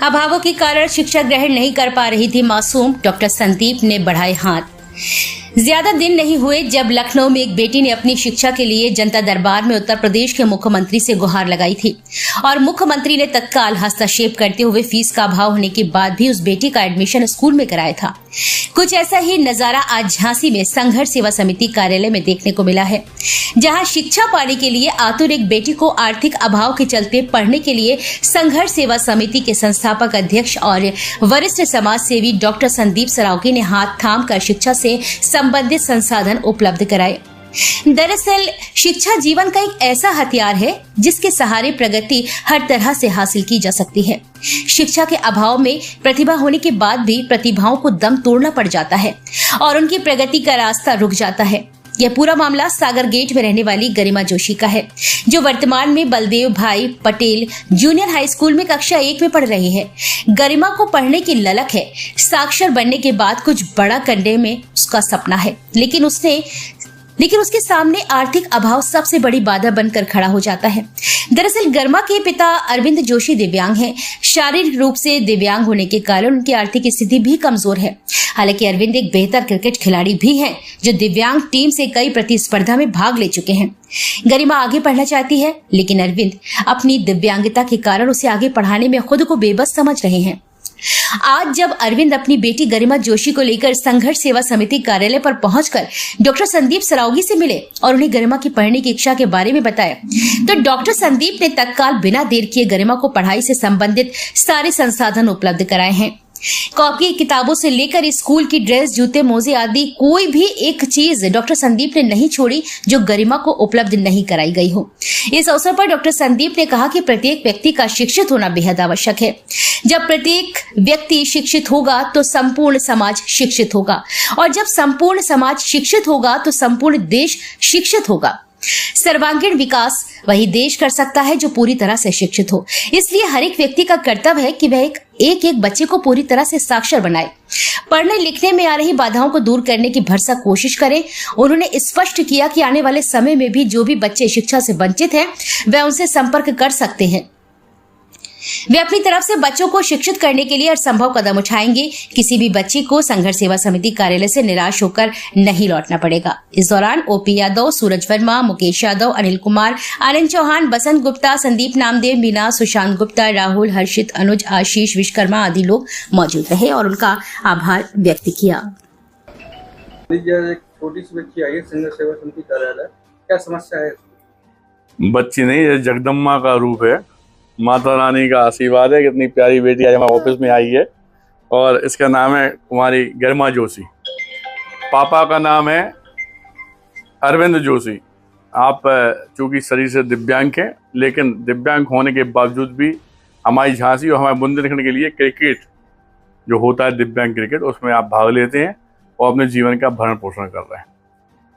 अभावों के कारण शिक्षा ग्रहण नहीं कर पा रही थी मासूम, डॉक्टर संदीप ने बढ़ाए हाथ। ज्यादा दिन नहीं हुए जब लखनऊ में एक बेटी ने अपनी शिक्षा के लिए जनता दरबार में उत्तर प्रदेश के मुख्यमंत्री से गुहार लगाई थी और मुख्यमंत्री ने तत्काल हस्तक्षेप करते हुए फीस का अभाव होने के बाद भी उस बेटी का एडमिशन स्कूल में कराया था। कुछ ऐसा ही नजारा आज झांसी में संघर्ष सेवा समिति कार्यालय में देखने को मिला है, जहां शिक्षा पाने के लिए आतुर एक बेटी को आर्थिक अभाव के चलते पढ़ने के लिए संघर्ष सेवा समिति के संस्थापक अध्यक्ष और वरिष्ठ समाज सेवी डॉक्टर संदीप सरावगी ने हाथ थाम कर शिक्षा से संबंधित संसाधन उपलब्ध कराए। दरअसल शिक्षा जीवन का एक ऐसा हथियार है जिसके सहारे प्रगति हर तरह से हासिल की जा सकती है। शिक्षा के अभाव में प्रतिभा होने के बाद भी प्रतिभाओं को दम तोड़ना पड़ जाता है और उनकी प्रगति का रास्ता रुक जाता है। यह पूरा मामला सागर गेट में रहने वाली गरिमा जोशी का है, जो वर्तमान में बलदेव भाई पटेल जूनियर हाई स्कूल में कक्षा 1 में पढ़ रही है। गरिमा को पढ़ने की ललक है, साक्षर बनने के बाद कुछ बड़ा करने में उसका सपना है, लेकिन उसके सामने आर्थिक अभाव सबसे बड़ी बाधा बनकर खड़ा हो जाता है। दरअसल गरिमा के पिता अरविंद जोशी दिव्यांग हैं। शारीरिक रूप से दिव्यांग होने के कारण उनकी आर्थिक स्थिति भी कमजोर है। हालांकि अरविंद एक बेहतर क्रिकेट खिलाड़ी भी हैं, जो दिव्यांग टीम से कई प्रतिस्पर्धा में भाग ले चुके हैं। गरिमा आगे पढ़ना चाहती है, लेकिन अरविंद अपनी दिव्यांगता के कारण उसे आगे पढ़ाने में खुद को बेबस समझ रहे हैं। आज जब अरविंद अपनी बेटी गरिमा जोशी को लेकर संघर्ष सेवा समिति कार्यालय पर पहुंचकर डॉक्टर संदीप सरावगी से मिले और उन्हें गरिमा की पढ़ने की इच्छा के बारे में बताया, तो डॉक्टर संदीप ने तत्काल बिना देर किए गरिमा को पढ़ाई से संबंधित सारे संसाधन उपलब्ध कराए हैं। कॉपी किताबों से लेकर स्कूल की ड्रेस, जूते, मोजे आदि कोई भी एक चीज डॉक्टर संदीप ने नहीं छोड़ी जो गरिमा को उपलब्ध नहीं कराई गई हो। इस अवसर पर डॉक्टर संदीप ने कहा कि प्रत्येक व्यक्ति का शिक्षित होना बेहद आवश्यक है। जब प्रत्येक व्यक्ति शिक्षित होगा तो संपूर्ण समाज शिक्षित होगा, और जब संपूर्ण समाज शिक्षित होगा तो संपूर्ण देश शिक्षित होगा। सर्वांगीण विकास वही देश कर सकता है जो पूरी तरह से शिक्षित हो। इसलिए हर एक व्यक्ति का कर्तव्य है कि वह एक बच्चे को पूरी तरह से साक्षर बनाए, पढ़ने लिखने में आ रही बाधाओं को दूर करने की भरसक कोशिश करें। उन्होंने स्पष्ट किया कि आने वाले समय में भी जो भी बच्चे शिक्षा से वंचित हैं, वह उनसे संपर्क कर सकते हैं। वे अपनी तरफ से बच्चों को शिक्षित करने के लिए हर संभव कदम उठाएंगे। किसी भी बच्चे को संघर्ष सेवा समिति कार्यालय से निराश होकर नहीं लौटना पड़ेगा। इस दौरान ओपी यादव, सूरज वर्मा, मुकेश यादव, अनिल कुमार, आनंद चौहान, बसंत गुप्ता, संदीप नामदेव, मीना, सुशांत गुप्ता, राहुल, हर्षित, अनुज, आशीष विश्वकर्मा आदि लोग मौजूद रहे और उनका आभार व्यक्त किया। छोटी सी बच्ची आई है संघर्ष सेवा समिति कार्यालय, क्या समस्या है? बच्ची नहीं, ये जगदम्बा का रूप है। माता रानी का आशीर्वाद है। कितनी प्यारी बेटी आज हमारे ऑफिस में आई है और इसका नाम है कुमारी गरिमा जोशी। पापा का नाम है अरविंद जोशी। आप चूंकि शरीर से दिव्यांग हैं, लेकिन दिव्यांग होने के बावजूद भी हमारी झांसी और हमारे बुंदेलखंड के लिए क्रिकेट जो होता है, दिव्यांग क्रिकेट, उसमें आप भाग लेते हैं और अपने जीवन का भरण पोषण कर रहे हैं।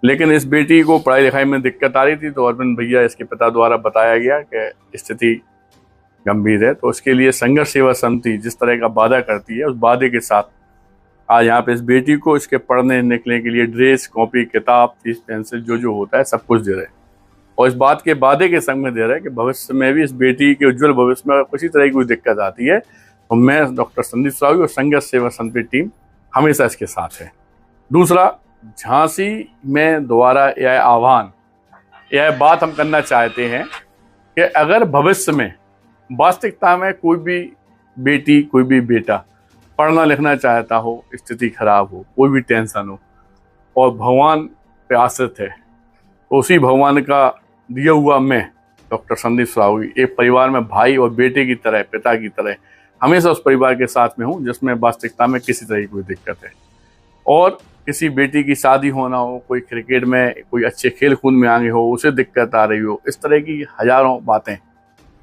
लेकिन इस बेटी को पढ़ाई लिखाई में दिक्कत आ रही थी, तो अरविंद भैया, इसके पिता द्वारा बताया गया कि स्थिति गंभीर है, तो उसके लिए संघर्ष सेवा समिति जिस तरह का वादा करती है, उस वादे के साथ आज यहाँ पे इस बेटी को इसके पढ़ने निकलने के लिए ड्रेस, कॉपी, किताब, फीस, पेंसिल जो होता है सब कुछ दे रहे हैं। और इस बात के वादे के संग में दे रहे हैं कि भविष्य में भी इस बेटी के उज्जवल भविष्य में किसी तरह की कोई दिक्कत आती है तो मैं डॉक्टर संदीप सरावगी और संघर्ष सेवा समिति टीम हमेशा इसके साथ है। दूसरा, झांसी में दोबारा यह आह्वान, यह बात हम करना चाहते हैं कि अगर भविष्य में वास्तविकता में कोई भी बेटी, कोई भी बेटा पढ़ना लिखना चाहता हो, स्थिति खराब हो, कोई भी टेंशन हो और भगवान पे आश्रित है, तो उसी भगवान का दिया हुआ मैं डॉक्टर संदीप सरावगी एक परिवार में भाई और बेटे की तरह, पिता की तरह हमेशा उस परिवार के साथ में हूँ जिसमें वास्तविकता में किसी तरह की कोई दिक्कत है। और किसी बेटी की शादी होना हो, कोई क्रिकेट में, कोई अच्छे खेल कूद में आगे हो, उसे दिक्कत आ रही हो, इस तरह की हजारों बातें,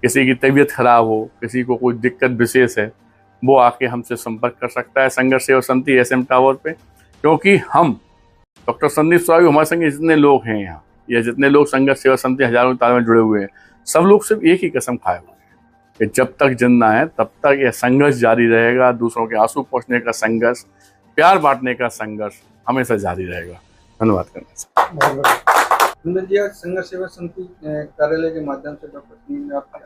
किसी की तबीयत खराब हो, किसी को कोई दिक्कत विशेष है, वो आके हमसे संपर्क कर सकता है संघर्ष सेवा समिति SM टावर पे। क्योंकि हम डॉक्टर संदीप सरावगी, हमारे संग जितने लोग हैं यहाँ, या जितने लोग संघर्ष सेवा समिति हजारों की तादाद में जुड़े हुए हैं, सब लोग सिर्फ एक ही कसम खाए हुए हैं कि जब तक जिंदा है तब तक यह संघर्ष जारी रहेगा। दूसरों के आंसू पोंछने का संघर्ष, प्यार बांटने का संघर्ष हमेशा जारी रहेगा। धन्यवाद करना। संघर्ष सेवा समिति कार्यालय के माध्यम से डॉक्टर संदीप ने आपकी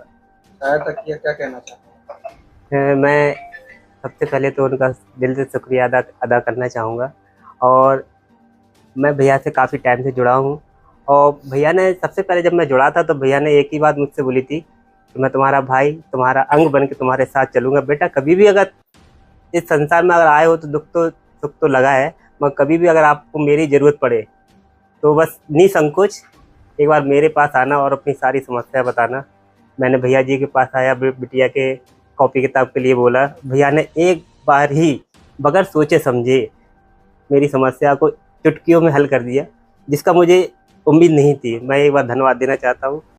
सहायता किया, क्या कहना चाहते हैं? मैं सबसे पहले तो उनका दिल से शुक्रिया अदा करना चाहूँगा। और मैं भैया से काफ़ी टाइम से जुड़ा हूँ। और भैया ने सबसे पहले जब मैं जुड़ा था तो भैया ने एक ही बात मुझसे बोली थी कि मैं तुम्हारा भाई, तुम्हारा अंग बन के तुम्हारे साथ चलूँगा। बेटा, कभी भी अगर इस संसार में अगर आए हो तो सुख तो लगा है, मगर कभी भी अगर आपको मेरी ज़रूरत पड़े तो बस निसंकोच एक बार मेरे पास आना और अपनी सारी समस्या बताना। मैंने भैया जी के पास आया, बिटिया के कॉपी किताब के लिए बोला। भैया ने एक बार ही बगैर सोचे समझे मेरी समस्या को चुटकियों में हल कर दिया, जिसका मुझे उम्मीद नहीं थी। मैं एक बार धन्यवाद देना चाहता हूँ।